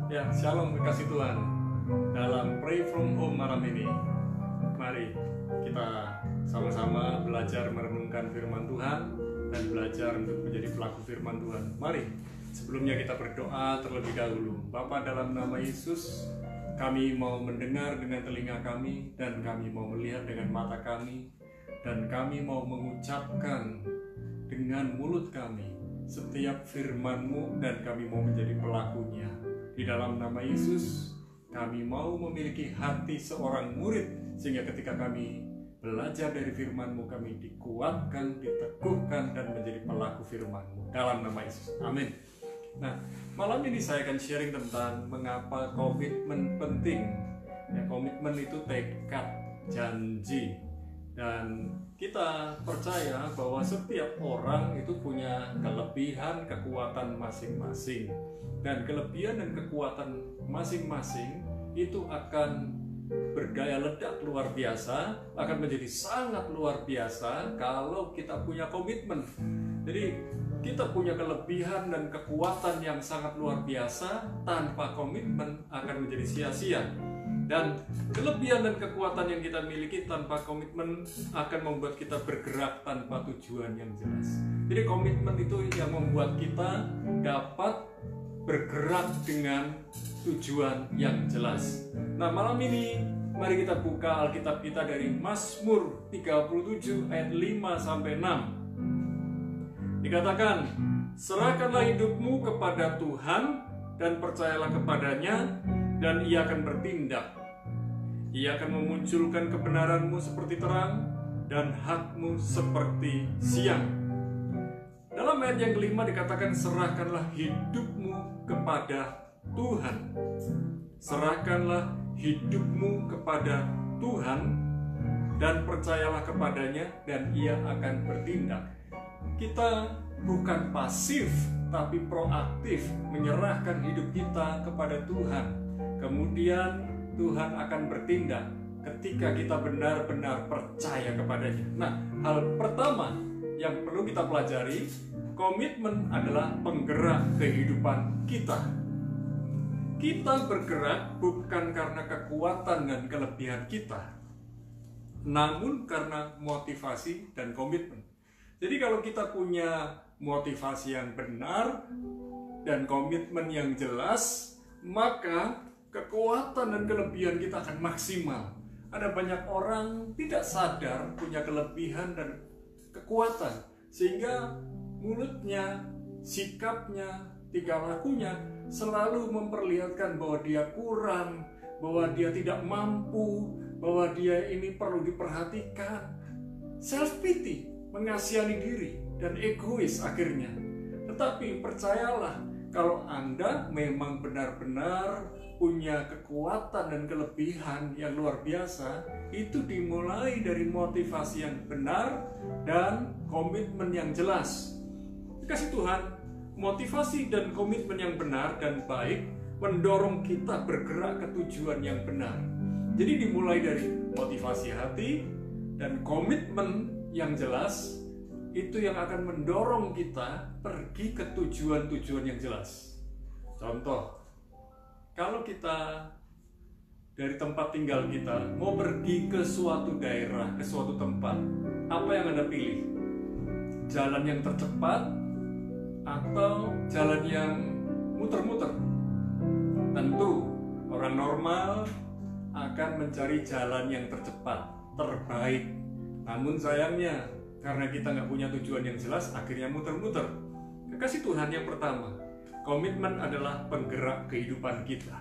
Ya, shalom kekasih Tuhan. Dalam Pray From Home malam ini, mari kita sama-sama belajar merenungkan firman Tuhan dan belajar untuk menjadi pelaku firman Tuhan. Mari, sebelumnya kita berdoa terlebih dahulu. Bapa, dalam nama Yesus, kami mau mendengar dengan telinga kami, dan kami mau melihat dengan mata kami, dan kami mau mengucapkan dengan mulut kami setiap firman-Mu, dan kami mau menjadi pelakunya. Di dalam nama Yesus, kami mau memiliki hati seorang murid, sehingga ketika kami belajar dari firman-Mu, kami dikuatkan, diteguhkan, dan menjadi pelaku firman-Mu. Dalam nama Yesus, amin. Nah, malam ini saya akan sharing tentang mengapa komitmen penting. Ya, komitmen itu tekad, janji. Dan kita percaya bahwa setiap orang itu punya kelebihan, kekuatan masing-masing. Dan kelebihan dan kekuatan masing-masing itu akan berdaya ledak luar biasa, akan menjadi sangat luar biasa kalau kita punya komitmen. Jadi kita punya kelebihan dan kekuatan yang sangat luar biasa, tanpa komitmen akan menjadi sia-sia. Dan kelebihan dan kekuatan yang kita miliki tanpa komitmen akan membuat kita bergerak tanpa tujuan yang jelas. Jadi komitmen itu yang membuat kita dapat bergerak dengan tujuan yang jelas. Nah, malam ini mari kita buka Alkitab kita dari Mazmur 37 ayat 5-6. Dikatakan, serahkanlah hidupmu kepada Tuhan dan percayalah kepadanya, dan Ia akan bertindak. Ia akan memunculkan kebenaranmu seperti terang dan hakmu seperti siang. Dalam ayat yang kelima dikatakan, serahkanlah hidupmu kepada Tuhan. Serahkanlah hidupmu kepada Tuhan dan percayalah kepadanya, dan Ia akan bertindak. Kita bukan pasif, tapi proaktif menyerahkan hidup kita kepada Tuhan. Kemudian Tuhan akan bertindak ketika kita benar-benar percaya kepadanya. Nah, hal pertama yang perlu kita pelajari, komitmen adalah penggerak kehidupan kita. Kita bergerak bukan karena kekuatan dan kelebihan kita, namun karena motivasi dan komitmen. Jadi kalau kita punya motivasi yang benar dan komitmen yang jelas, maka kekuatan dan kelebihan kita akan maksimal. Ada banyak orang tidak sadar punya kelebihan dan kekuatan, sehingga mulutnya, sikapnya, tingkah lakunya selalu memperlihatkan bahwa dia kurang, bahwa dia tidak mampu, bahwa dia ini perlu diperhatikan. Self-pity, mengasihani diri, dan egois akhirnya. Tetapi percayalah, kalau Anda memang benar-benar punya kekuatan dan kelebihan yang luar biasa, itu dimulai dari motivasi yang benar dan komitmen yang jelas. Kasih Tuhan, motivasi dan komitmen yang benar dan baik mendorong kita bergerak ke tujuan yang benar. Jadi dimulai dari motivasi hati dan komitmen yang jelas, itu yang akan mendorong kita pergi ke tujuan-tujuan yang jelas. Contoh, kalau kita dari tempat tinggal kita mau pergi ke suatu daerah, ke suatu tempat, apa yang Anda pilih? Jalan yang tercepat atau jalan yang muter-muter? Tentu orang normal akan mencari jalan yang tercepat, terbaik. Namun sayangnya, karena kita nggak punya tujuan yang jelas, akhirnya muter-muter. Kekasih Tuhan, yang pertama, komitmen adalah penggerak kehidupan kita.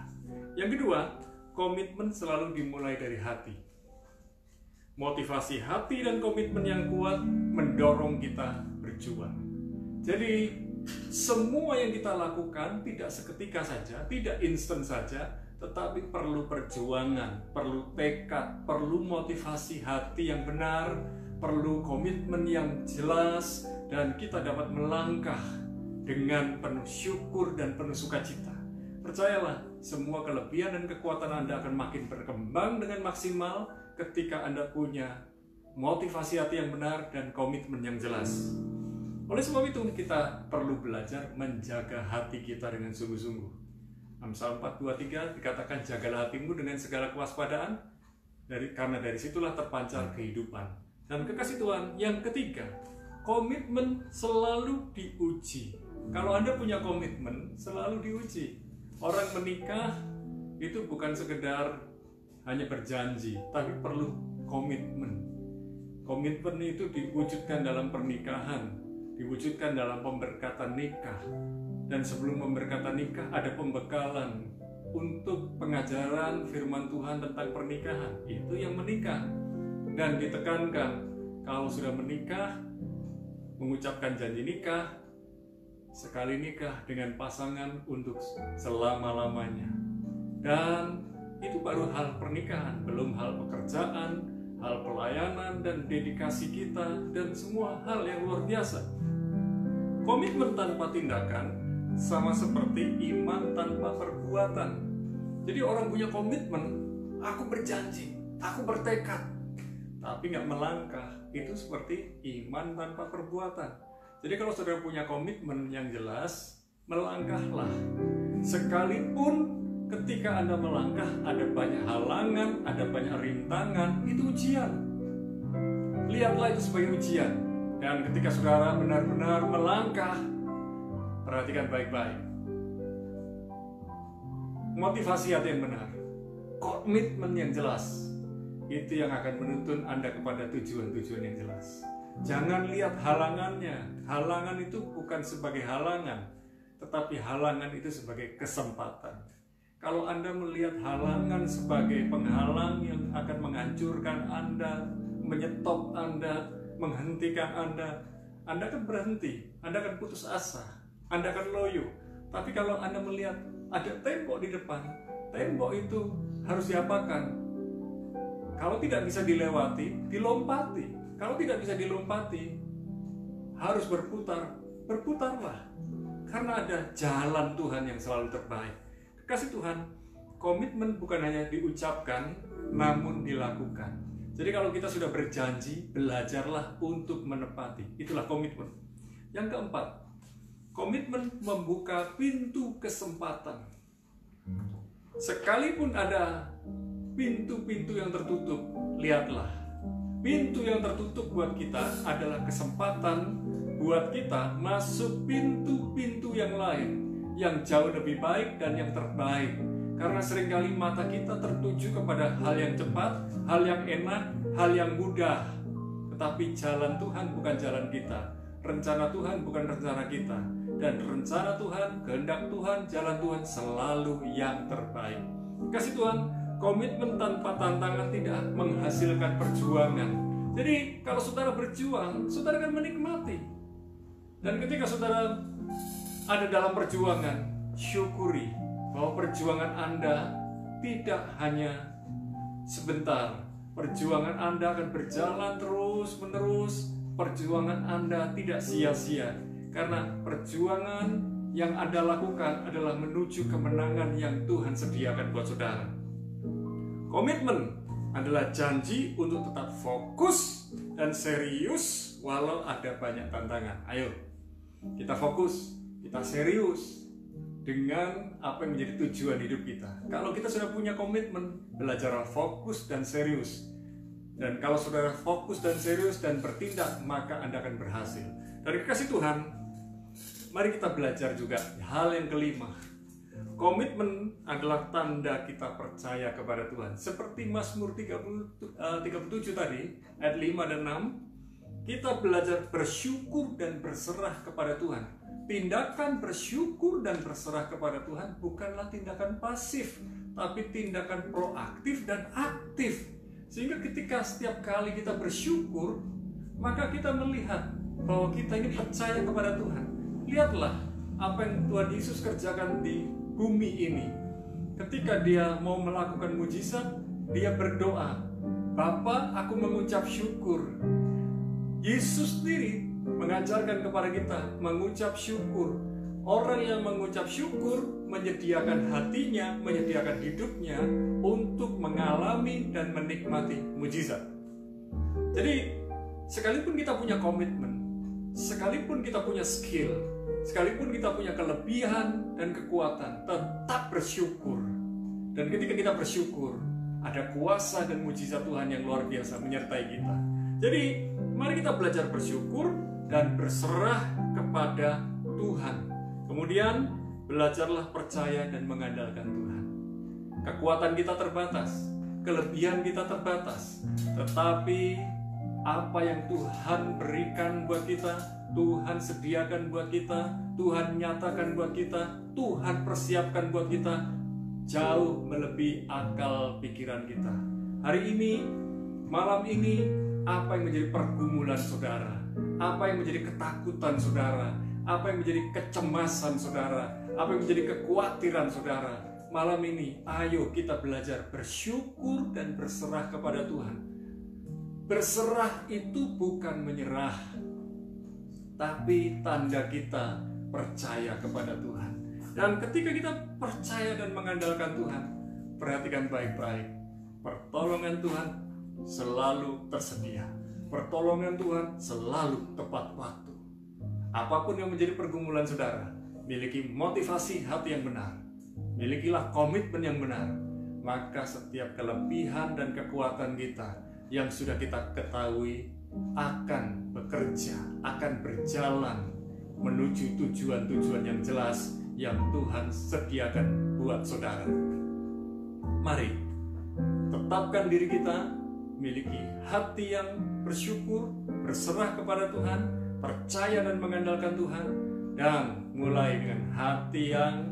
Yang kedua, komitmen selalu dimulai dari hati. Motivasi hati dan komitmen yang kuat mendorong kita berjuang. Jadi, semua yang kita lakukan tidak seketika saja, tidak instan saja, tetapi perlu perjuangan, perlu tekad, perlu motivasi hati yang benar, perlu komitmen yang jelas, dan kita dapat melangkah dengan penuh syukur dan penuh sukacita. Percayalah, semua kelebihan dan kekuatan Anda akan makin berkembang dengan maksimal ketika Anda punya motivasi hati yang benar dan komitmen yang jelas. Oleh sebab itu, kita perlu belajar menjaga hati kita dengan sungguh-sungguh. Amsal 4:23 dikatakan, jagalah hatimu dengan segala kewaspadaan, karena dari situlah terpancar kehidupan. Dan kekasih Tuhan, yang ketiga, komitmen selalu diuji. Kalau Anda punya komitmen, selalu diuji. Orang menikah itu bukan sekedar hanya berjanji, tapi perlu komitmen. Komitmen itu diwujudkan dalam pernikahan, diwujudkan dalam pemberkatan nikah. Dan sebelum pemberkatan nikah ada pembekalan untuk pengajaran firman Tuhan tentang pernikahan. Itu yang menikah. Dan ditekankan, kalau sudah menikah, mengucapkan janji nikah, sekali nikah dengan pasangan untuk selama-lamanya. Dan itu baru hal pernikahan, belum hal pekerjaan, hal pelayanan dan dedikasi kita, dan semua hal yang luar biasa. Komitmen tanpa tindakan sama seperti iman tanpa perbuatan. Jadi orang punya komitmen, aku berjanji, aku bertekad, tapi nggak melangkah, itu seperti iman tanpa perbuatan. Jadi kalau saudara punya komitmen yang jelas, melangkahlah. Sekalipun ketika Anda melangkah, ada banyak halangan, ada banyak rintangan, itu ujian. Lihatlah itu sebagai ujian. Dan ketika saudara benar-benar melangkah, perhatikan baik-baik. Motivasi hati yang benar, komitmen yang jelas, itu yang akan menuntun Anda kepada tujuan-tujuan yang jelas. Jangan lihat halangannya. Halangan itu bukan sebagai halangan, tetapi halangan itu sebagai kesempatan. Kalau Anda melihat halangan sebagai penghalang yang akan menghancurkan Anda, menyetop Anda, menghentikan Anda akan berhenti, Anda akan putus asa, Anda akan loyo. Tapi kalau Anda melihat ada tembok di depan, tembok itu harus diapakan? Kalau tidak bisa dilewati, dilompati. Kalau tidak bisa dilompati, harus berputar, berputarlah. Karena ada jalan Tuhan yang selalu terbaik. Kasih Tuhan, komitmen bukan hanya diucapkan, namun dilakukan. Jadi kalau kita sudah berjanji, belajarlah untuk menepati. Itulah komitmen. Yang keempat, komitmen membuka pintu kesempatan. Sekalipun ada pintu-pintu yang tertutup, lihatlah. Pintu yang tertutup buat kita adalah kesempatan buat kita masuk pintu-pintu yang lain, yang jauh lebih baik dan yang terbaik. Karena seringkali mata kita tertuju kepada hal yang cepat, hal yang enak, hal yang mudah. Tetapi jalan Tuhan bukan jalan kita, rencana Tuhan bukan rencana kita. Dan rencana Tuhan, kehendak Tuhan, jalan Tuhan selalu yang terbaik. Kasih Tuhan, komitmen tanpa tantangan tidak menghasilkan perjuangan. Jadi kalau saudara berjuang, saudara akan menikmati. Dan ketika saudara ada dalam perjuangan, syukuri bahwa perjuangan Anda tidak hanya sebentar. Perjuangan Anda akan berjalan terus-menerus. Perjuangan Anda tidak sia-sia. Karena perjuangan yang Anda lakukan adalah menuju kemenangan yang Tuhan sediakan buat saudara. Komitmen adalah janji untuk tetap fokus dan serius walau ada banyak tantangan. Ayo, kita fokus, kita serius dengan apa yang menjadi tujuan hidup kita. Kalau kita sudah punya komitmen, belajarlah fokus dan serius. Dan kalau saudara fokus dan serius dan bertindak, maka Anda akan berhasil. Dari kasih Tuhan, mari kita belajar juga hal yang kelima. Komitmen adalah tanda kita percaya kepada Tuhan. Seperti Mazmur 37 tadi, ayat 5 dan 6, kita belajar bersyukur dan berserah kepada Tuhan. Tindakan bersyukur dan berserah kepada Tuhan bukanlah tindakan pasif, tapi tindakan proaktif dan aktif. Sehingga ketika setiap kali kita bersyukur, maka kita melihat bahwa kita ini percaya kepada Tuhan. Lihatlah apa yang Tuhan Yesus kerjakan di bumi ini. Ketika dia mau melakukan mujizat, dia berdoa, Bapa, aku mengucap syukur. Yesus sendiri mengajarkan kepada kita mengucap syukur. Orang yang mengucap syukur menyediakan hatinya, menyediakan hidupnya untuk mengalami dan menikmati mujizat. Jadi, sekalipun kita punya komitmen, sekalipun kita punya skill, Sekalipun kita punya kelebihan dan kekuatan, tetap bersyukur. Dan ketika kita bersyukur, ada kuasa dan mujizat Tuhan yang luar biasa menyertai kita. Jadi, mari kita belajar bersyukur dan berserah kepada Tuhan. Kemudian, belajarlah percaya dan mengandalkan Tuhan. Kekuatan kita terbatas, kelebihan kita terbatas, tetapi apa yang Tuhan berikan buat kita, Tuhan sediakan buat kita, Tuhan nyatakan buat kita, Tuhan persiapkan buat kita, jauh melebihi akal pikiran kita. Hari ini, malam ini, apa yang menjadi pergumulan saudara, apa yang menjadi ketakutan saudara, apa yang menjadi kecemasan saudara, apa yang menjadi kekhawatiran saudara, malam ini ayo kita belajar bersyukur dan berserah kepada Tuhan. Berserah itu bukan menyerah, tapi tanda kita percaya kepada Tuhan. Dan ketika kita percaya dan mengandalkan Tuhan, perhatikan baik-baik, pertolongan Tuhan selalu tersedia. Pertolongan Tuhan selalu tepat waktu. Apapun yang menjadi pergumulan saudara, miliki motivasi hati yang benar, milikilah komitmen yang benar, maka setiap kelebihan dan kekuatan kita yang sudah kita ketahui akan bekerja, akan berjalan menuju tujuan-tujuan yang jelas yang Tuhan sediakan buat saudara. Mari tetapkan diri kita, miliki hati yang bersyukur, berserah kepada Tuhan, percaya dan mengandalkan Tuhan, dan mulai dengan hati yang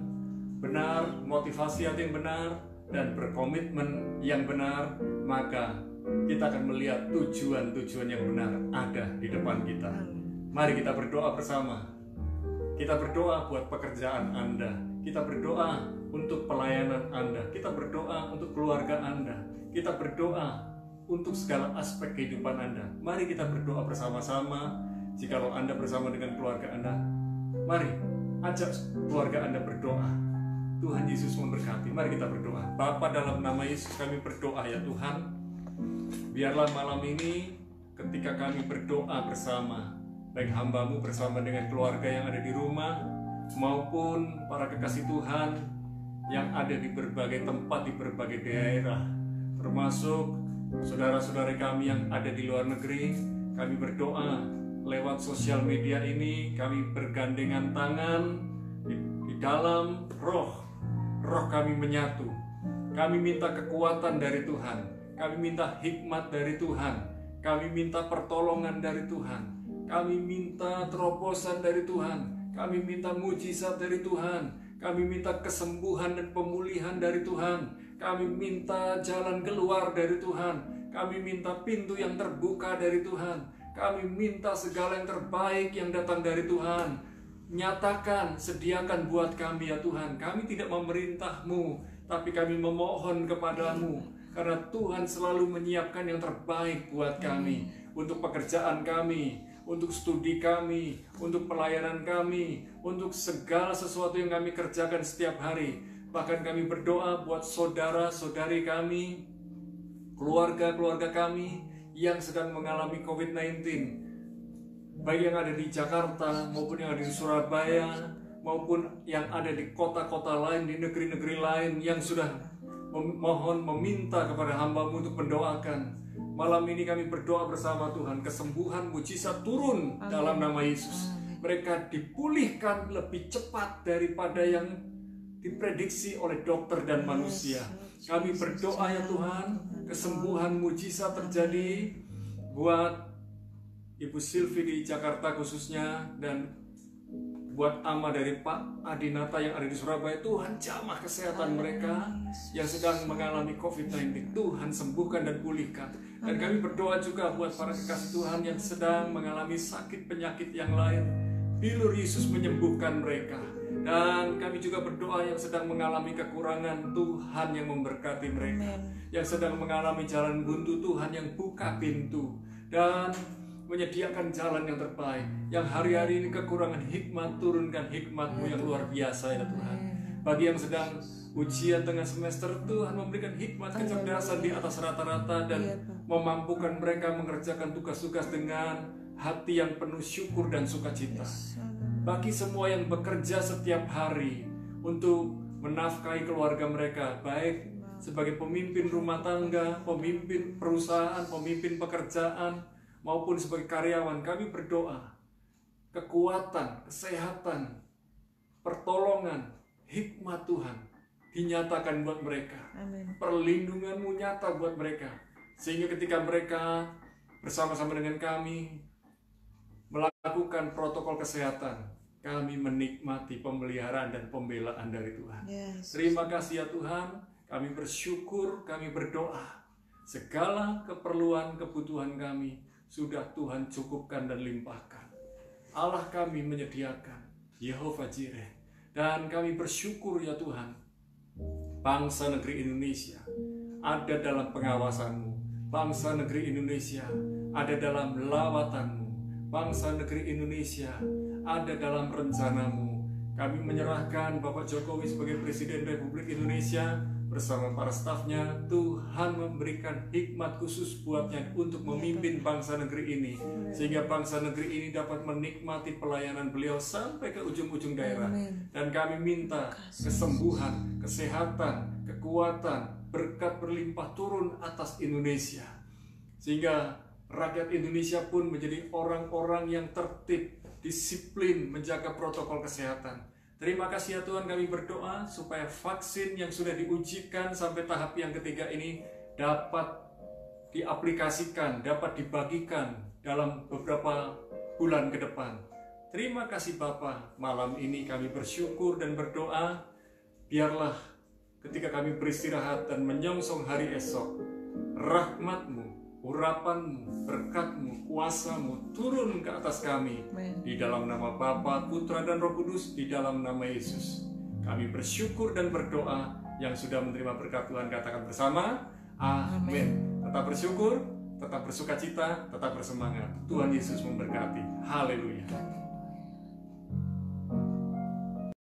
benar, motivasi hati yang benar, dan berkomitmen yang benar, maka kita akan melihat tujuan-tujuan yang benar ada di depan kita. Mari kita berdoa bersama. Kita berdoa buat pekerjaan Anda. Kita berdoa untuk pelayanan Anda. Kita berdoa untuk keluarga Anda. Kita berdoa untuk segala aspek kehidupan Anda. Mari kita berdoa bersama-sama. Jikalau Anda bersama dengan keluarga Anda, mari ajak keluarga Anda berdoa. Tuhan Yesus memberkati. Mari kita berdoa. Bapa, dalam nama Yesus kami berdoa ya Tuhan. Biarlah malam ini ketika kami berdoa bersama, baik hamba-Mu bersama dengan keluarga yang ada di rumah, maupun para kekasih Tuhan yang ada di berbagai tempat, di berbagai daerah, termasuk saudara-saudara kami yang ada di luar negeri, kami berdoa lewat sosial media ini, kami bergandengan tangan di dalam roh kami menyatu. Kami minta kekuatan dari Tuhan, kami minta hikmat dari Tuhan, kami minta pertolongan dari Tuhan, kami minta terobosan dari Tuhan, kami minta mujizat dari Tuhan, kami minta kesembuhan dan pemulihan dari Tuhan, kami minta jalan keluar dari Tuhan, kami minta pintu yang terbuka dari Tuhan, kami minta segala yang terbaik yang datang dari Tuhan. Nyatakan, sediakan buat kami ya Tuhan. Kami tidak memerintah-Mu, tapi kami memohon kepada-Mu, karena Tuhan selalu menyiapkan yang terbaik buat kami, untuk pekerjaan kami, untuk studi kami, untuk pelayanan kami, untuk segala sesuatu yang kami kerjakan setiap hari. Bahkan kami berdoa buat saudara-saudari kami, keluarga-keluarga kami yang sedang mengalami COVID-19, baik yang ada di Jakarta maupun yang ada di Surabaya, maupun yang ada di kota-kota lain, di negeri-negeri lain yang sudah meminta kepada hamba-Mu untuk mendoakan. Malam ini kami berdoa bersama Tuhan, kesembuhan mujizat turun dalam nama Yesus. Mereka dipulihkan lebih cepat daripada yang diprediksi oleh dokter dan manusia. Kami berdoa ya Tuhan, kesembuhan mujizat terjadi buat Ibu Silvi di Jakarta khususnya, dan buat ama dari Pak Adinata yang ada di Surabaya. Tuhan jamah kesehatan mereka yang sedang mengalami COVID-19. Tuhan sembuhkan dan pulihkan. Dan kami berdoa juga buat para kekasih Tuhan yang sedang mengalami sakit penyakit yang lain. Bilur Yesus menyembuhkan mereka. Dan kami juga berdoa yang sedang mengalami kekurangan, Tuhan yang memberkati mereka. Yang sedang mengalami jalan buntu, Tuhan yang buka pintu dan menyediakan jalan yang terbaik. Yang hari-hari ini kekurangan hikmat, turunkan hikmat-Mu yang luar biasa ya Tuhan. Bagi yang sedang ujian tengah semester, Tuhan memberikan hikmat kecerdasan di atas rata-rata dan memampukan mereka mengerjakan tugas-tugas dengan hati yang penuh syukur dan sukacita. bagi semua yang bekerja setiap hari untuk menafkahi keluarga mereka, baik sebagai pemimpin rumah tangga, pemimpin perusahaan, pemimpin pekerjaan, maupun sebagai karyawan. Kami berdoa kekuatan, kesehatan, pertolongan, hikmat Tuhan dinyatakan buat mereka. Amin. Perlindungan-Mu nyata buat mereka, sehingga ketika mereka bersama-sama dengan kami melakukan protokol kesehatan, kami menikmati pemeliharaan dan pembelaan dari Tuhan. Yes. Terima kasih ya Tuhan, kami bersyukur, kami berdoa. Segala keperluan, kebutuhan kami sudah Tuhan cukupkan dan limpahkan. Allah kami menyediakan, Yehova Jireh. Dan kami bersyukur ya Tuhan, bangsa negeri Indonesia ada dalam pengawasan-Mu. Bangsa negeri Indonesia ada dalam lawatan-Mu. Bangsa negeri Indonesia ada dalam rencana-Mu. Kami menyerahkan Bapak Jokowi sebagai Presiden Republik Indonesia bersama para stafnya. Tuhan memberikan hikmat khusus buatnya untuk memimpin bangsa negeri ini, sehingga bangsa negeri ini dapat menikmati pelayanan beliau sampai ke ujung-ujung daerah. Dan kami minta kesembuhan, kesehatan, kekuatan, berkat berlimpah turun atas Indonesia, sehingga rakyat Indonesia pun menjadi orang-orang yang tertib, disiplin, menjaga protokol kesehatan. Terima kasih ya Tuhan, kami berdoa supaya vaksin yang sudah diujikan sampai tahap yang ketiga ini dapat diaplikasikan, dapat dibagikan dalam beberapa bulan ke depan. Terima kasih Bapa, malam ini kami bersyukur dan berdoa, biarlah ketika kami beristirahat dan menyongsong hari esok, rahmat-Mu, urapan-Mu, berkat-Mu, kuasa-Mu turun ke atas kami. Amen. Di dalam nama Bapa, Putra, dan Roh Kudus, di dalam nama Yesus. Kami bersyukur dan berdoa. Yang sudah menerima berkat Tuhan katakan bersama, amin. Tetap bersyukur, tetap bersukacita, tetap bersemangat. Tuhan Yesus memberkati. Haleluya.